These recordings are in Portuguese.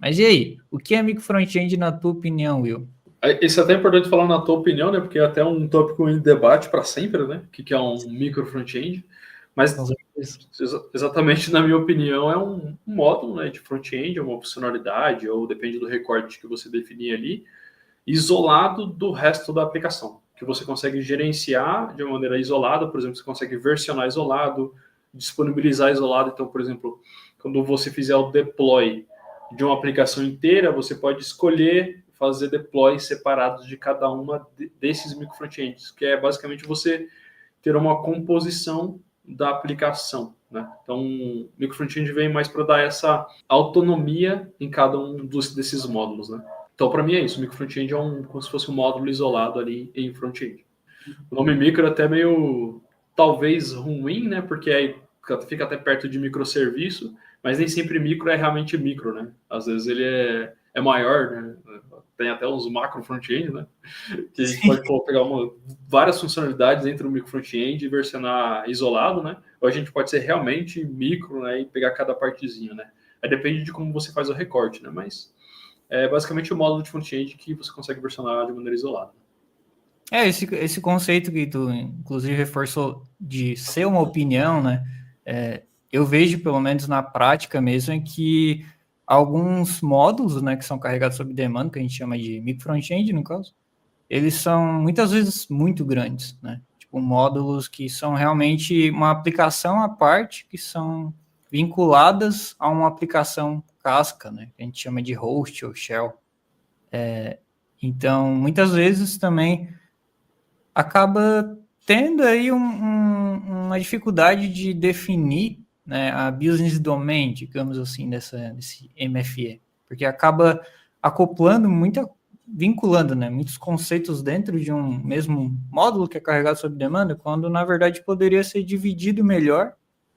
Mas e aí, o que é micro front-end na tua opinião, Will? Isso é até importante falar na tua opinião, né? Porque é até um tópico em debate para sempre, né? O que é um micro front-end. Mas exatamente na minha opinião é um módulo, né, de front-end, uma funcionalidade, ou depende do recorte que você definir ali, isolado do resto da aplicação, que você consegue gerenciar de uma maneira isolada, por exemplo, você consegue versionar isolado, disponibilizar isolado. Então, por exemplo, quando você fizer o deploy de uma aplicação inteira, você pode escolher fazer deploys separados de cada uma desses micro front-ends, que é basicamente você ter uma composição da aplicação, né? Então, o micro front-end vem mais para dar essa autonomia em cada um desses módulos, né? Então, para mim é isso. O micro front-end é como se fosse um módulo isolado ali em front-end. O nome micro é até meio, talvez, ruim, né? Porque aí fica até perto de microserviço, mas nem sempre micro é realmente micro, né? Às vezes ele é maior, né? Tem até uns macro front-end, né? Que a gente pode pegar várias funcionalidades entre o micro front-end e versionar isolado, né? Ou a gente pode ser realmente micro, né? E pegar cada partezinha, né? Aí depende de como você faz o recorte, né? Mas é basicamente o módulo de front-end que você consegue versionar de maneira isolada. Esse conceito que tu, inclusive, reforçou de ser uma opinião, né? Eu vejo, pelo menos na prática mesmo, é que alguns módulos, né, que são carregados sob demanda, que a gente chama de micro front-end, no caso, eles são muitas vezes muito grandes, né? Tipo, módulos que são realmente uma aplicação à parte, que são vinculadas a uma aplicação casca, né? Que a gente chama de host ou shell. Então, muitas vezes também acaba tendo aí uma dificuldade de definir, né, a business domain, digamos assim, desse MFE, porque acaba acoplando vinculando, né, muitos conceitos dentro de um mesmo módulo que é carregado sob demanda, quando na verdade poderia ser dividido melhor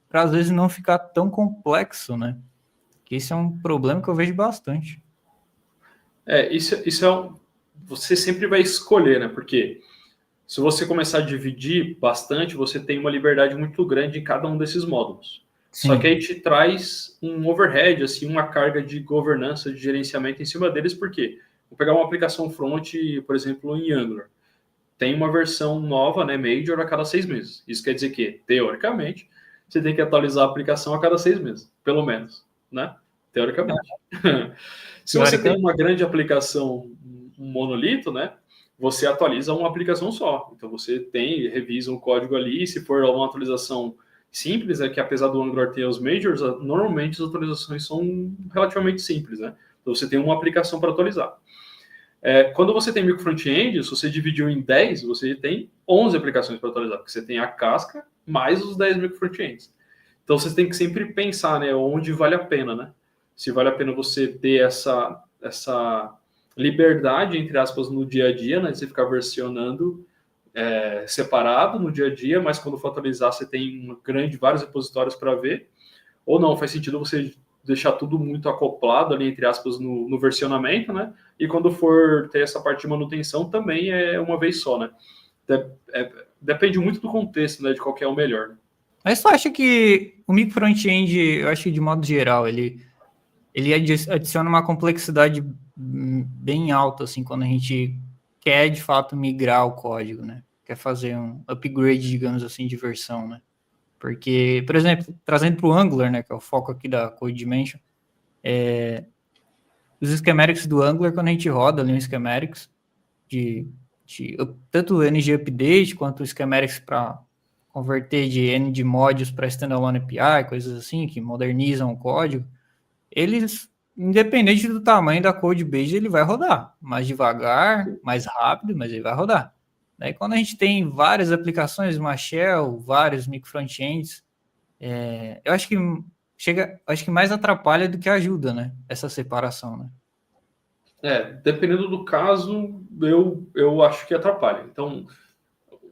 para às vezes não ficar tão complexo, né? Que esse é um problema que eu vejo bastante. Isso você sempre vai escolher, né? Porque se você começar a dividir bastante, você tem uma liberdade muito grande em cada um desses módulos. Sim. Só que aí te traz um overhead, assim, uma carga de governança, de gerenciamento em cima deles, porque vou pegar uma aplicação front, por exemplo, em Angular. Tem uma versão nova, né, major, a cada 6 meses. Isso quer dizer que, teoricamente, você tem que atualizar a aplicação a cada 6 meses, pelo menos, né? Teoricamente. Se você tem uma grande aplicação, um monolito, né, você atualiza uma aplicação só. Então você revisa um código ali, e se for uma atualização simples, é que apesar do Angular ter os majors, normalmente as atualizações são relativamente simples, né? Então você tem uma aplicação para atualizar. Quando você tem micro front-end, se você dividiu em 10, você tem 11 aplicações para atualizar, porque você tem a casca mais os 10 micro front-ends. Então você tem que sempre pensar, né, onde vale a pena, né? Se vale a pena você ter essa liberdade, entre aspas, no dia a dia, né, de você ficar versionando separado no dia a dia, mas quando for atualizar você tem vários repositórios para ver, ou não, faz sentido você deixar tudo muito acoplado ali, entre aspas, no versionamento, né? E quando for ter essa parte de manutenção, também é uma vez só, né? Depende muito do contexto, né? De qual que é o melhor. Né? Mas tu acha que o micro front-end, eu acho que de modo geral, ele adiciona uma complexidade bem alta, assim, quando a gente quer, de fato, migrar o código, né? Quer fazer um upgrade, digamos assim, de versão, né? Porque, por exemplo, trazendo para o Angular, né, que é o foco aqui da Code Dimension, os schematics do Angular, quando a gente roda ali um schematics, tanto o NG Update quanto o schematics para converter de NG modules para standalone API, coisas assim, que modernizam o código, eles, independente do tamanho da code base, ele vai rodar mais devagar, mais rápido, mas ele vai rodar. Daí quando a gente tem várias aplicações, uma shell, vários micro front-ends, eu acho que mais atrapalha do que ajuda, né? Essa separação, né? Dependendo do caso, eu acho que atrapalha. Então,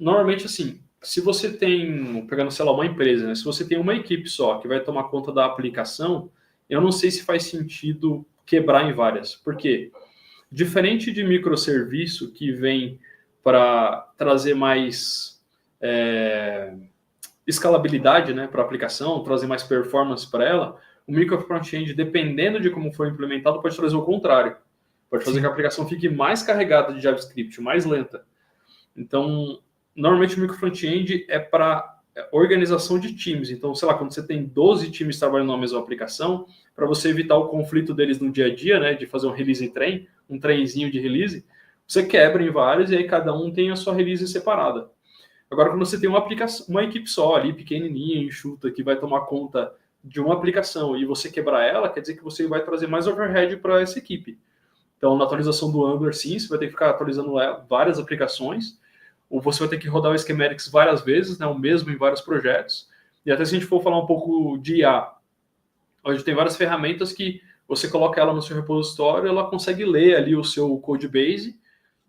normalmente assim, se você tem, pegando, sei lá, uma empresa, né? Se você tem uma equipe só que vai tomar conta da aplicação, eu não sei se faz sentido quebrar em várias. Por quê? Diferente de microserviço que vem para trazer mais escalabilidade, né, para a aplicação, trazer mais performance para ela, o micro front-end, dependendo de como for implementado, pode trazer o contrário. Pode fazer que a aplicação fique mais carregada de JavaScript, mais lenta. Então, normalmente o micro front-end é para organização de times. Então, sei lá, quando você tem 12 times trabalhando na mesma aplicação, para você evitar o conflito deles no dia a dia, né, de fazer um release train, um trenzinho de release, você quebra em vários e aí cada um tem a sua release separada. Agora, quando você tem uma equipe só ali, pequenininha, enxuta, que vai tomar conta de uma aplicação e você quebrar ela, quer dizer que você vai trazer mais overhead para essa equipe. Então, na atualização do Angular, sim, você vai ter que ficar atualizando várias aplicações, ou você vai ter que rodar o schematics várias vezes, né, o mesmo em vários projetos. E até se a gente for falar um pouco de IA, hoje tem várias ferramentas que você coloca ela no seu repositório, ela consegue ler ali o seu codebase,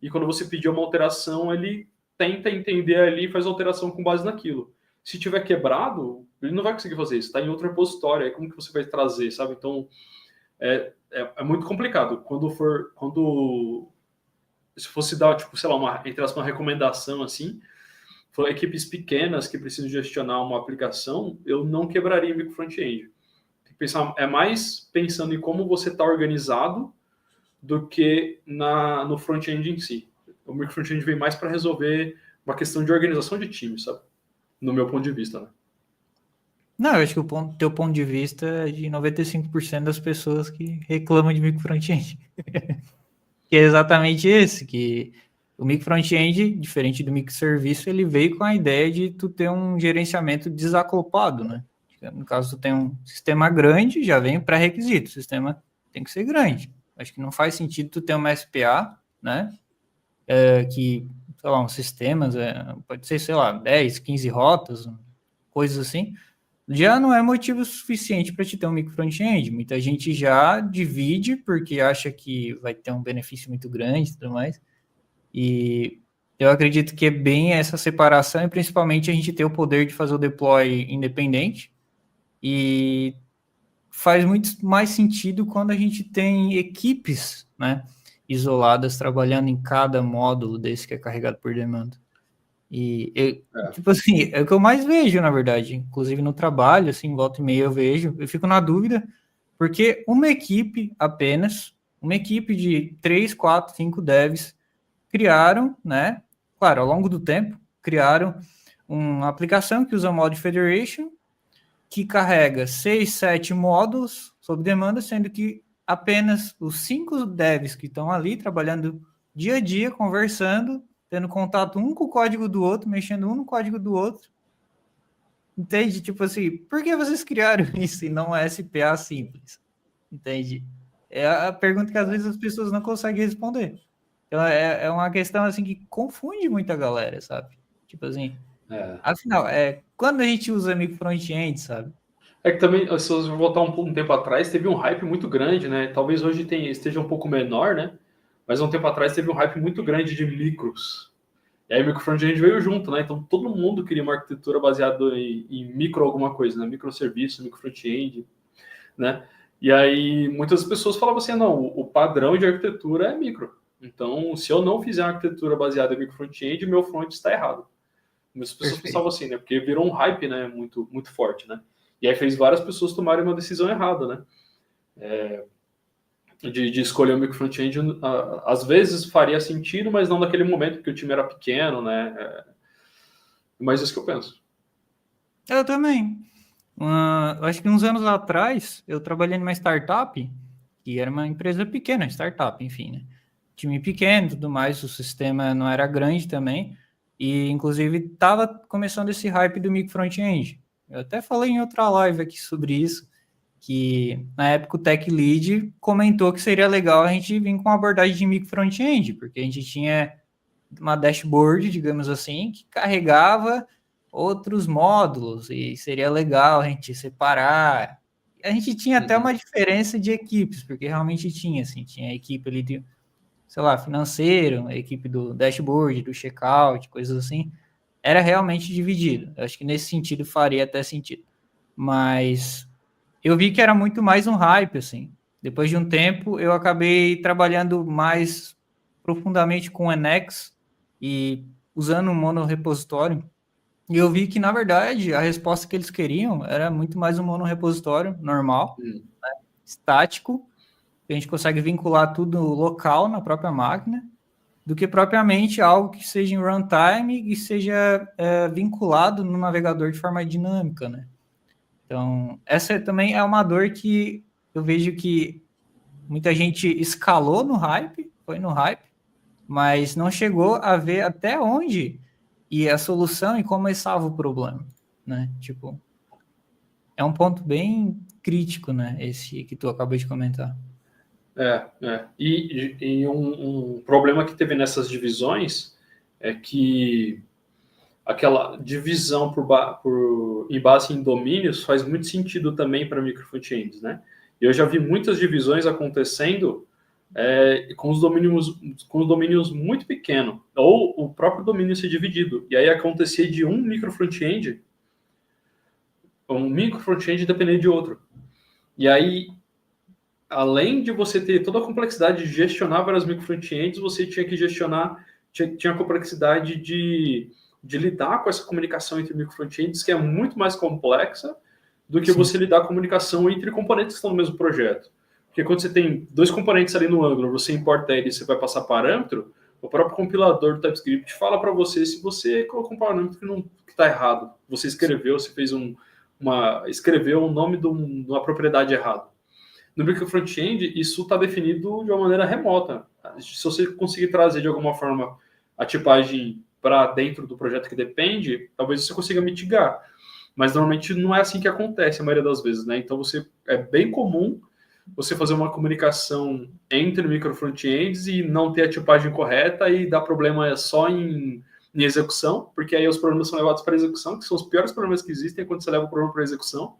e quando você pedir uma alteração, ele tenta entender ali e faz a alteração com base naquilo. Se tiver quebrado, ele não vai conseguir fazer isso, está em outro repositório, aí como que você vai trazer, sabe? Então, é muito complicado. Se fosse dar, tipo, sei lá, uma recomendação assim, for equipes pequenas que precisam gestionar uma aplicação, eu não quebraria micro front-end. Tem que pensar, é mais pensando em como você está organizado do que no front-end em si. O micro front-end vem mais para resolver uma questão de organização de time, sabe? No meu ponto de vista, né? Não, eu acho que o teu ponto de vista é de 95% das pessoas que reclamam de micro front-end. Que é exatamente esse, que o micro front-end, diferente do microserviço, ele veio com a ideia de tu ter um gerenciamento desacoplado, né? No caso, tu tem um sistema grande, já vem pré-requisito, o sistema tem que ser grande. Acho que não faz sentido tu ter uma SPA, né? Que, sei lá, uns sistemas, pode ser, sei lá, 10, 15 rotas, coisas assim, já não é motivo suficiente para te ter um micro front-end. Muita gente já divide porque acha que vai ter um benefício muito grande e tudo mais. E eu acredito que é bem essa separação e principalmente a gente ter o poder de fazer o deploy independente. E faz muito mais sentido quando a gente tem equipes, né, isoladas trabalhando em cada módulo desse que é carregado por demanda. E, tipo assim, é o que eu mais vejo, na verdade. Inclusive no trabalho, assim, volta e meia eu vejo. Eu fico na dúvida, porque uma equipe apenas, uma equipe de 3, 4, 5 devs criaram, né? Claro, ao longo do tempo, criaram uma aplicação que usa Mod Federation, que carrega 6, 7 módulos sob demanda, sendo que apenas os 5 devs que estão ali trabalhando dia a dia, conversando, tendo contato um com o código do outro, mexendo um no código do outro. Entende? Tipo assim, por que vocês criaram isso e não SPA simples? Entende? É a pergunta que às vezes as pessoas não conseguem responder. Então é uma questão assim que confunde muita galera, sabe? Tipo assim, afinal, quando a gente usa micro front-end, sabe? É que também, se você voltar um tempo atrás, teve um hype muito grande, né? Talvez hoje esteja um pouco menor, né? Mas um tempo atrás teve um hype muito grande de micros. E aí o micro front-end veio junto, né? Então todo mundo queria uma arquitetura baseada em micro alguma coisa, né? Microserviço, micro front-end, né? E aí muitas pessoas falavam assim, não, o padrão de arquitetura é micro. Então, se eu não fizer uma arquitetura baseada em micro front-end, meu front está errado. Muitas pessoas pensavam assim, né? Porque virou um hype, né? Muito, muito forte, né? E aí fez várias pessoas tomarem uma decisão errada, né? De escolher o micro front-end, às vezes faria sentido, mas não naquele momento, porque o time era pequeno, né? Mas isso que eu penso. Eu também. Acho que uns anos atrás, eu trabalhei numa startup, que era uma empresa pequena, startup, enfim, né? Time pequeno e tudo mais, o sistema não era grande também, e inclusive estava começando esse hype do micro front-end. Eu até falei em outra live aqui sobre isso, que na época o Tech Lead comentou que seria legal a gente vir com uma abordagem de micro front-end, porque a gente tinha uma dashboard, digamos assim, que carregava outros módulos e seria legal a gente separar. A gente tinha até uma diferença de equipes, porque realmente tinha, assim, tinha a equipe ali de, sei lá, financeiro, a equipe do dashboard, do checkout, coisas assim. Era realmente dividido. Eu acho que nesse sentido faria até sentido. Mas eu vi que era muito mais um hype, assim. Depois de um tempo, eu acabei trabalhando mais profundamente com o Nnex e usando um monorepositório. E eu vi que, na verdade, a resposta que eles queriam era muito mais um monorepositório normal, estático, que a gente consegue vincular tudo local na própria máquina, do que propriamente algo que seja em runtime e seja vinculado no navegador de forma dinâmica, né? Então, essa também é uma dor que eu vejo que muita gente escalou no hype, foi no hype, mas não chegou a ver até onde ia a solução e começava o problema, né? Tipo, é um ponto bem crítico, né? Esse que tu acabou de comentar. E um problema que teve nessas divisões é que aquela divisão em base em domínios faz muito sentido também para micro frontends, né? E eu já vi muitas divisões acontecendo com os domínios muito pequenos, ou o próprio domínio ser dividido. E aí acontecia de um micro front-end depender de outro. E aí, além de você ter toda a complexidade de gestionar várias micro front-ends, você tinha que gestionar, tinha a complexidade de lidar com essa comunicação entre micro front-ends, que é muito mais complexa do que você lidar com a comunicação entre componentes que estão no mesmo projeto. Porque quando você tem dois componentes ali no Angular, você importa ele e você vai passar parâmetro, o próprio compilador do TypeScript fala para você se você colocou um parâmetro que está errado. Você escreveu, você fez escreveu o nome de uma propriedade errada. No micro front-end, isso está definido de uma maneira remota. Se você conseguir trazer de alguma forma a tipagem para dentro do projeto que depende, talvez você consiga mitigar. Mas normalmente não é assim que acontece a maioria das vezes, né? Então é bem comum você fazer uma comunicação entre micro front-ends e não ter a tipagem correta e dar problema só em execução, porque aí os problemas são levados para execução, que são os piores problemas que existem quando você leva o problema para execução,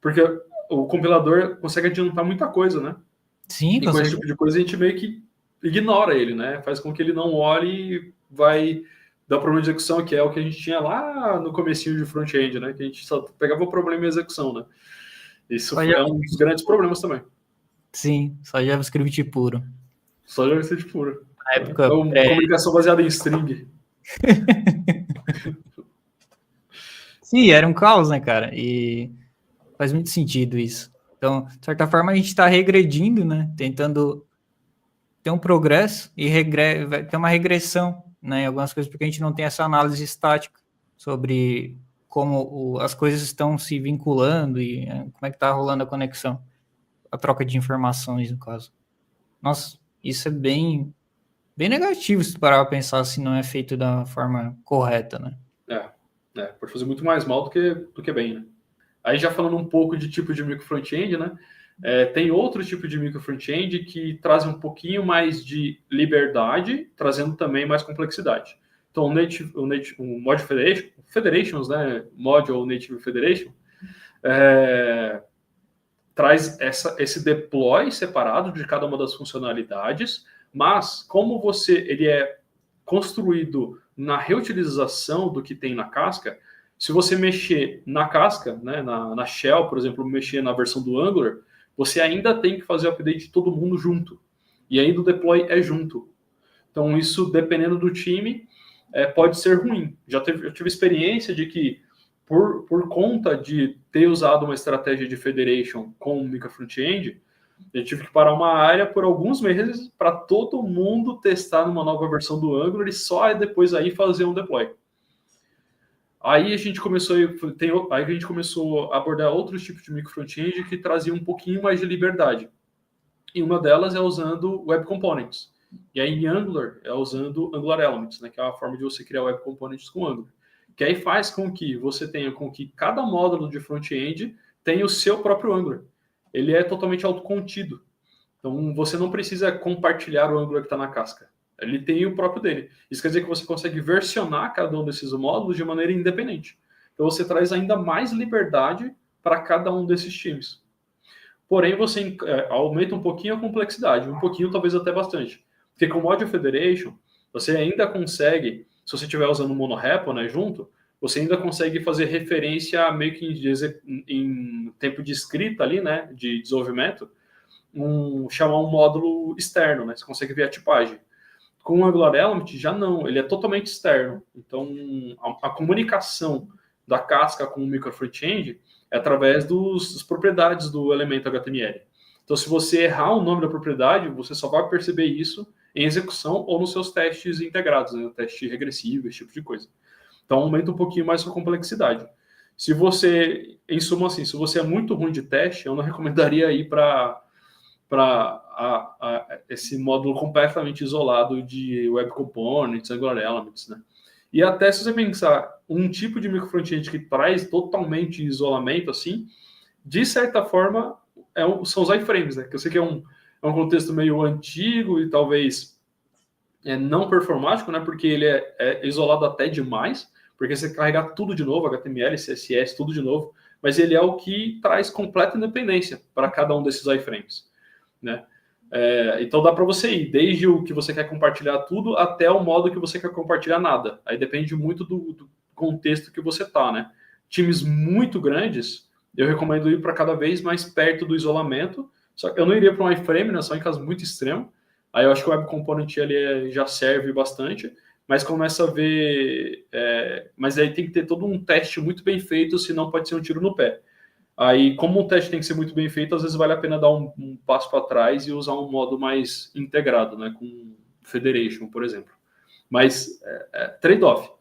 porque o compilador consegue adiantar muita coisa, né? Sim, e com esse tipo de coisa a gente meio que ignora ele, né? Faz com que ele não olhe e vai dar problema de execução, que é o que a gente tinha lá no comecinho de front-end, né? Que a gente só pegava o problema em execução, né? Isso é um dos grandes problemas também. Sim, só JavaScript puro. Só JavaScript puro. Na época comunicação baseada em string. Sim, era um caos, né, cara? E faz muito sentido isso. Então, de certa forma, a gente está regredindo, né? Tentando ter um progresso e vai ter uma regressão, né? Em algumas coisas, porque a gente não tem essa análise estática sobre como as coisas estão se vinculando e como é que está rolando a conexão, a troca de informações, no caso. Nossa, isso é bem negativo se parar para pensar se não é feito da forma correta, né? Pode fazer muito mais mal do que bem, né? Aí já falando um pouco de tipo de micro front-end, né? Tem outro tipo de micro front-end que trazem um pouquinho mais de liberdade, trazendo também mais complexidade. Então, o Mod Federations, né? Mod ou Native Federation, traz esse deploy separado de cada uma das funcionalidades, mas como ele é construído na reutilização do que tem na casca, se você mexer na casca, né, na shell, por exemplo, mexer na versão do Angular, você ainda tem que fazer o update de todo mundo junto. E ainda o deploy é junto. Então, isso, dependendo do time, pode ser ruim. Eu tive experiência de que, por conta de ter usado uma estratégia de federation com o micro front-end, eu tive que parar uma área por alguns meses para todo mundo testar numa nova versão do Angular e só depois aí fazer um deploy. Aí a gente começou a abordar outros tipos de micro front-end que traziam um pouquinho mais de liberdade. E uma delas é usando Web Components. E aí em Angular é usando Angular Elements, né, que é a forma de você criar Web Components com Angular. Que aí faz com que você tenha que cada módulo de front-end tenha o seu próprio Angular. Ele é totalmente autocontido. Então você não precisa compartilhar o Angular que está na casca. Ele tem o próprio dele. Isso quer dizer que você consegue versionar cada um desses módulos de maneira independente. Então você traz ainda mais liberdade para cada um desses times. Porém, você aumenta um pouquinho a complexidade, um pouquinho, talvez até bastante. Porque com o Module Federation, você ainda consegue, se você estiver usando o monorepo, né, junto, você ainda consegue fazer referência meio que em tempo de escrita ali, né, de desenvolvimento, chamar um módulo externo, né, você consegue ver a tipagem. Com o Angular Element, já não, ele é totalmente externo. Então, a comunicação da casca com o micro front-end é através das propriedades do elemento HTML. Então, se você errar o nome da propriedade, você só vai perceber isso em execução ou nos seus testes integrados, né? Teste regressivo, esse tipo de coisa. Então, aumenta um pouquinho mais a sua complexidade. Se você, em suma, assim, se você é muito ruim de teste, eu não recomendaria ir para esse módulo completamente isolado de Web Components, Angular Elements, né? E até se você pensar um tipo de micro front-end que traz totalmente isolamento, assim, de certa forma, são os iframes, né? Que eu sei que é um contexto meio antigo e talvez não performático, né? Porque ele é isolado até demais, porque você carregar tudo de novo, HTML, CSS, tudo de novo, mas ele é o que traz completa independência para cada um desses iframes, né? Então dá para você ir desde o que você quer compartilhar tudo até o modo que você quer compartilhar nada. Aí depende muito do contexto que você tá, né? Times muito grandes, eu recomendo ir para cada vez mais perto do isolamento. Só que eu não iria para um iframe, né? Só em caso muito extremo. Aí eu acho que o Web Component ali já serve bastante, mas começa a ver. Mas aí tem que ter todo um teste muito bem feito, senão pode ser um tiro no pé. Aí, como o teste tem que ser muito bem feito, às vezes vale a pena dar um passo para trás e usar um modo mais integrado, né, com Federation, por exemplo. Mas trade-off.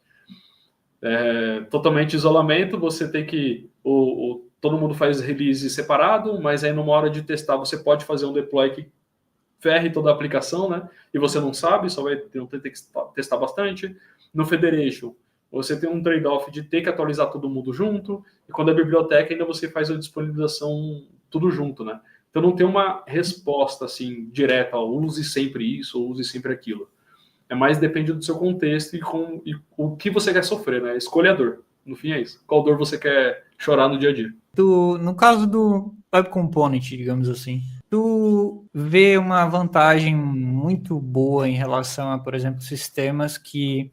Totalmente isolamento, você tem que... todo mundo faz release separado, mas aí numa hora de testar você pode fazer um deploy que ferre toda a aplicação, né? E você não sabe, só vai ter que testar bastante. No Federation, você tem um trade-off de ter que atualizar todo mundo junto, e quando é biblioteca, ainda você faz a disponibilização tudo junto, né? Então não tem uma resposta assim direta, use sempre isso ou use sempre aquilo. É mais depende do seu contexto e o que você quer sofrer, né? Escolha a dor. No fim é isso. Qual dor você quer chorar no dia a dia? No caso do Web Component, digamos assim, tu vê uma vantagem muito boa em relação a, por exemplo, sistemas que,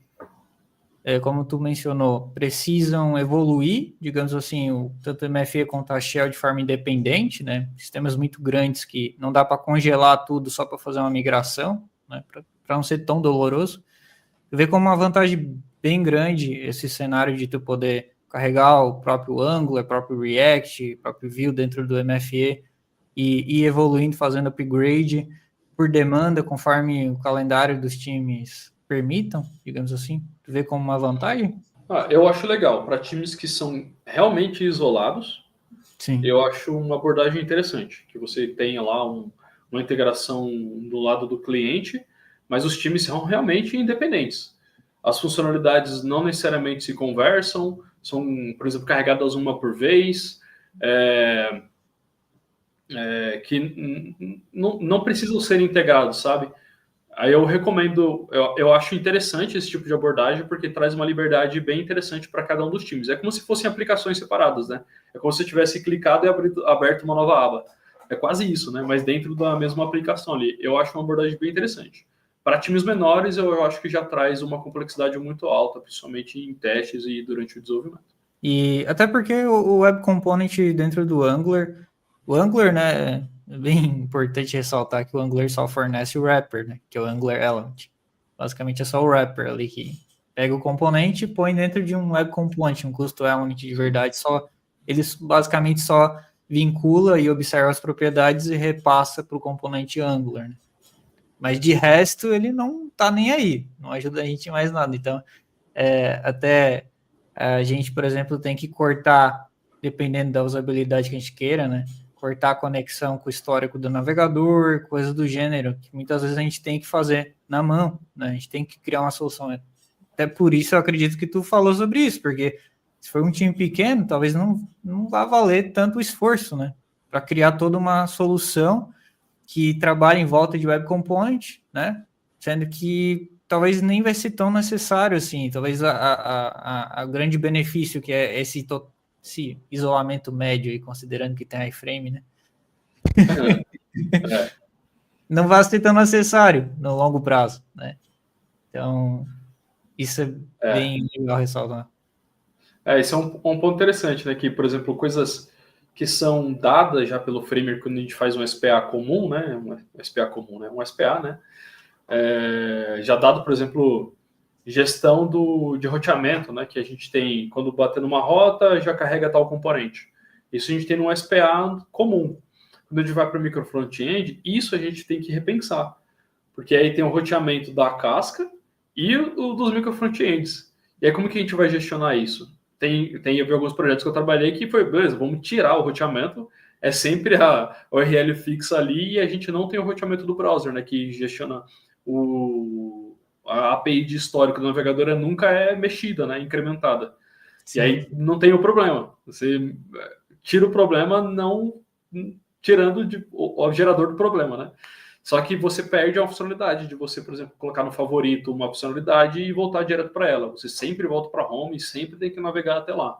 como tu mencionou, precisam evoluir, digamos assim, tanto o MFA quanto a Shell de forma independente, né? Sistemas muito grandes que não dá para congelar tudo só para fazer uma migração, né? Para não ser tão doloroso. Tu vê como uma vantagem bem grande esse cenário de tu poder carregar o próprio Angular, o próprio React, o próprio Vue dentro do MFA e ir evoluindo, fazendo upgrade por demanda, conforme o calendário dos times permitam, digamos assim. Tu vê como uma vantagem? Eu acho legal. Para times que são realmente isolados, Sim. Eu acho uma abordagem interessante, que você tenha lá uma integração do lado do cliente, mas os times são realmente independentes. As funcionalidades não necessariamente se conversam, são, por exemplo, carregadas uma por vez, que não precisam ser integrados, sabe? Aí eu recomendo, eu acho interessante esse tipo de abordagem porque traz uma liberdade bem interessante para cada um dos times. É como se fossem aplicações separadas, né? É como se você tivesse clicado e aberto uma nova aba. É quase isso, né? Mas dentro da mesma aplicação ali. Eu acho uma abordagem bem interessante. Para times menores, eu acho que já traz uma complexidade muito alta, principalmente em testes e durante o desenvolvimento. E até porque o Web Component dentro do Angular, o Angular, né, é bem importante ressaltar que o Angular só fornece o wrapper, né, que é o Angular Element. Basicamente é só o wrapper ali que pega o componente e põe dentro de um Web Component, um Custom Element de verdade, ele basicamente só vincula e observa as propriedades e repassa para o componente Angular, né? Mas de resto ele não tá nem aí, não ajuda a gente em mais nada. Então, até a gente, por exemplo, tem que cortar, dependendo da usabilidade que a gente queira, né? Cortar a conexão com o histórico do navegador, coisas do gênero, que muitas vezes a gente tem que fazer na mão, né? A gente tem que criar uma solução. Até por isso eu acredito que tu falou sobre isso, porque se for um time pequeno, talvez não vá valer tanto o esforço, né? Para criar toda uma solução que trabalha em volta de Web Component, né? Sendo que talvez nem vai ser tão necessário assim. Talvez a grande benefício que é esse isolamento médio, aí, considerando que tem iframe, né? Não vai ser tão necessário no longo prazo, né? Então, isso é bem legal ressaltar. Esse é um ponto interessante, né? Que, por exemplo, coisas que são dadas já pelo framework quando a gente faz um SPA comum, né? Um SPA comum, né? Um SPA, né? já dado, por exemplo, gestão de roteamento, né, que a gente tem, quando bater numa rota, já carrega tal componente. Isso a gente tem no SPA comum. Quando a gente vai para o micro front-end, isso a gente tem que repensar, porque aí tem o roteamento da casca e o dos micro front-ends. E aí como que a gente vai gestionar isso? Eu vi alguns projetos que eu trabalhei que foi, beleza, vamos tirar o roteamento, é sempre a URL fixa ali e a gente não tem o roteamento do browser, né, que gestiona a API de histórico do navegador nunca é mexida, né, incrementada. Sim. E aí não tem o problema. Você tira o problema não tirando o gerador do problema, né? Só que você perde a funcionalidade de você, por exemplo, colocar no favorito uma funcionalidade e voltar direto para ela. Você sempre volta para home e sempre tem que navegar até lá.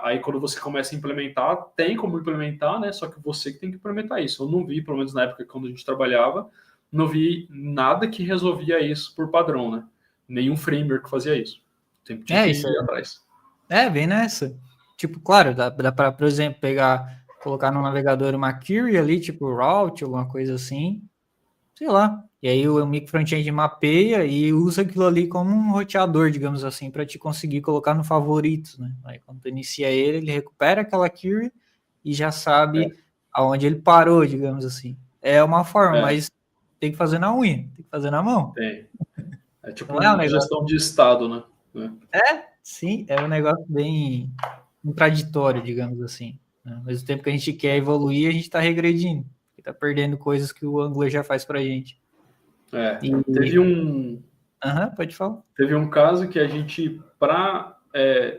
Aí quando você começa a implementar, tem como implementar, né? Só que você que tem que implementar isso. Eu não vi, pelo menos na época quando a gente trabalhava, não vi nada que resolvia isso por padrão, né? Nenhum framework fazia isso. Sempre tinha que ir atrás. Bem nessa. Tipo, claro, dá para, por exemplo, colocar no navegador uma query ali, tipo route, alguma coisa assim, sei lá. E aí o micro front-end mapeia e usa aquilo ali como um roteador, digamos assim, para te conseguir colocar no favoritos, né? Aí quando tu inicia ele recupera aquela query e já sabe aonde ele parou, digamos assim. É uma forma, mas tem que fazer na unha, tem que fazer na mão. Tem. É tipo uma gestão de estado, né? Sim, é um negócio bem contraditório, digamos assim. Ao mesmo tempo que a gente quer evoluir, a gente está regredindo. Está perdendo coisas que o Angular já faz para a gente. Teve um... pode falar. Teve um caso que a gente...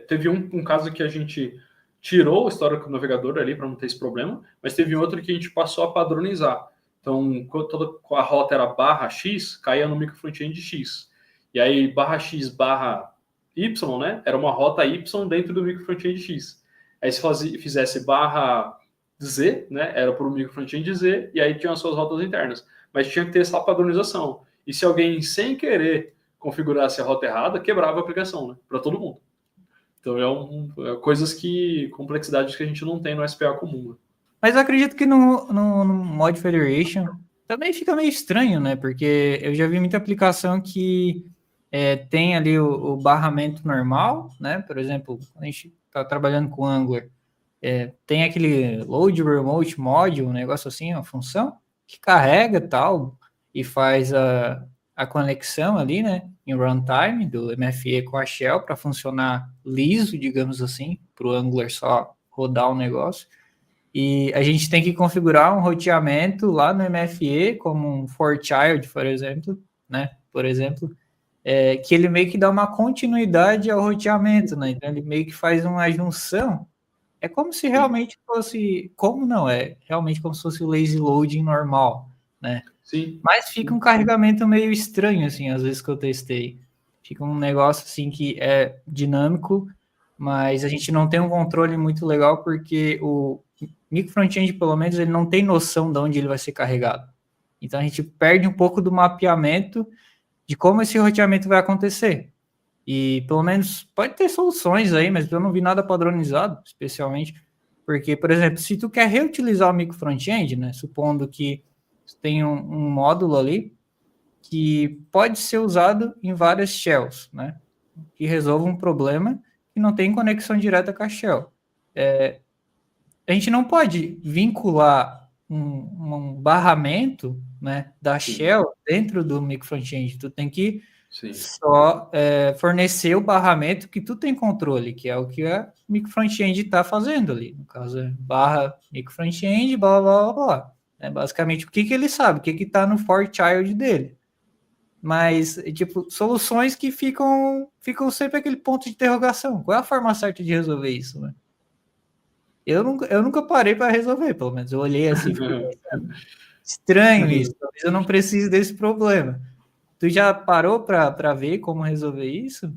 teve um caso que a gente tirou o histórico do navegador ali para não ter esse problema, mas teve outro que a gente passou a padronizar. Então, toda a rota era /x, caía no micro front-end X. E aí, /x, /y, né? Era uma rota Y dentro do micro front-end X. Aí, se fizesse /z, né? Era para o micro front-end Z, e aí tinha as suas rotas internas. Mas tinha que ter essa padronização. E se alguém, sem querer, configurasse a rota errada, quebrava a aplicação, né? Para todo mundo. Então, complexidades que a gente não tem no SPA comum. Né? Mas eu acredito que no Mod Federation também fica meio estranho, né? Porque eu já vi muita aplicação que tem ali o barramento normal, né? Por exemplo, a gente está trabalhando com Angular, tem aquele Load Remote Module, um negócio assim, uma função que carrega tal e faz a conexão ali, né? Em runtime do MFE com a Shell para funcionar liso, digamos assim, para o Angular só rodar o negócio. E a gente tem que configurar um roteamento lá no MFE, como um for child, por exemplo, né? Por exemplo, que ele meio que dá uma continuidade ao roteamento, né? Então ele meio que faz uma junção. É como se realmente fosse, como não é? Realmente como se fosse o lazy loading normal, né? Sim. Mas fica um carregamento meio estranho, assim, às vezes que eu testei. Fica um negócio assim que é dinâmico, mas a gente não tem um controle muito legal porque o micro front-end, pelo menos, ele não tem noção de onde ele vai ser carregado. Então a gente perde um pouco do mapeamento de como esse roteamento vai acontecer. E pelo menos pode ter soluções aí, mas eu não vi nada padronizado, especialmente, porque, por exemplo, se tu quer reutilizar o micro front-end, né, supondo que tem um módulo ali que pode ser usado em várias shells, né, que resolva um problema que não tem conexão direta com a shell. A gente não pode vincular um barramento, né, da shell dentro do micro front-end. Tu tem que só fornecer o barramento que tu tem controle, que é o que a micro front-end está fazendo ali. No caso, barra micro front-end, blá, blá, blá, blá. Basicamente, o que ele sabe, o que está no for child dele. Mas, tipo, soluções que ficam sempre aquele ponto de interrogação. Qual é a forma certa de resolver isso, né? Eu nunca parei para resolver, pelo menos. Eu olhei assim, fiquei pensando, estranho isso, talvez eu não precise desse problema. Tu já parou para ver como resolver isso?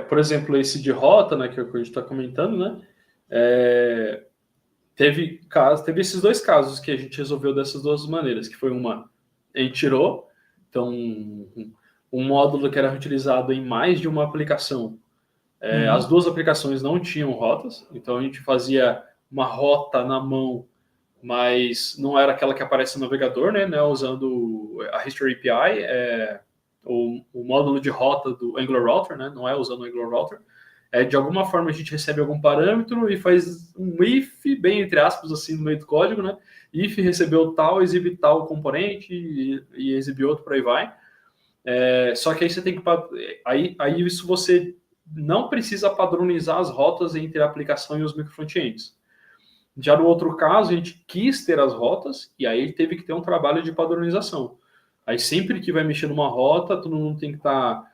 Por exemplo, esse de rota, né, que a gente está comentando, né? Teve esses dois casos que a gente resolveu dessas duas maneiras, que foi uma, a gente tirou, então, um módulo que era utilizado em mais de uma aplicação. As duas aplicações não tinham rotas, então a gente fazia uma rota na mão mas não era aquela que aparece no navegador, né, usando a History API, o módulo de rota do Angular Router, né, não é usando o Angular Router. De alguma forma a gente recebe algum parâmetro e faz um if, bem entre aspas, assim, no meio do código, né? If recebeu tal, exibe tal componente e exibe outro, por aí vai. Só que aí você tem que... Aí isso você não precisa padronizar as rotas entre a aplicação e os microfrontends. Já no outro caso, a gente quis ter as rotas e aí teve que ter um trabalho de padronização. Aí sempre que vai mexer numa rota, todo mundo tem que estar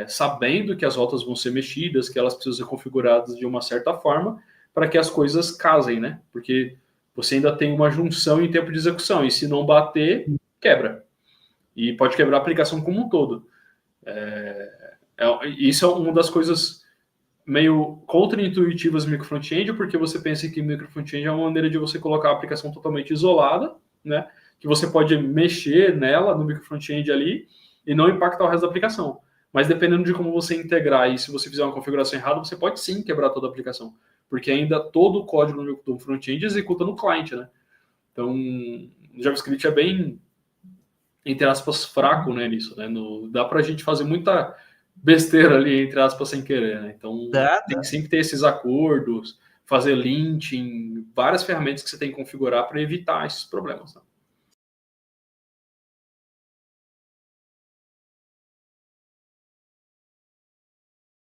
sabendo que as rotas vão ser mexidas, que elas precisam ser configuradas de uma certa forma para que as coisas casem, né? Porque você ainda tem uma junção em tempo de execução e se não bater, quebra. E pode quebrar a aplicação como um todo. Isso é uma das coisas meio contra-intuitivas no micro-front-end, porque você pensa que micro-front-end é uma maneira de você colocar a aplicação totalmente isolada, né? Que você pode mexer nela, no micro-front-end ali, e não impactar o resto da aplicação. Mas dependendo de como você integrar e se você fizer uma configuração errada, você pode sim quebrar toda a aplicação. Porque ainda todo o código do front-end executa no client, né? Então, o JavaScript é bem, entre aspas, fraco, né, nisso, né? Dá pra gente fazer muita besteira ali, entre aspas, sem querer, né? Então, tem que sempre ter esses acordos, fazer linting, várias ferramentas que você tem que configurar para evitar esses problemas, né?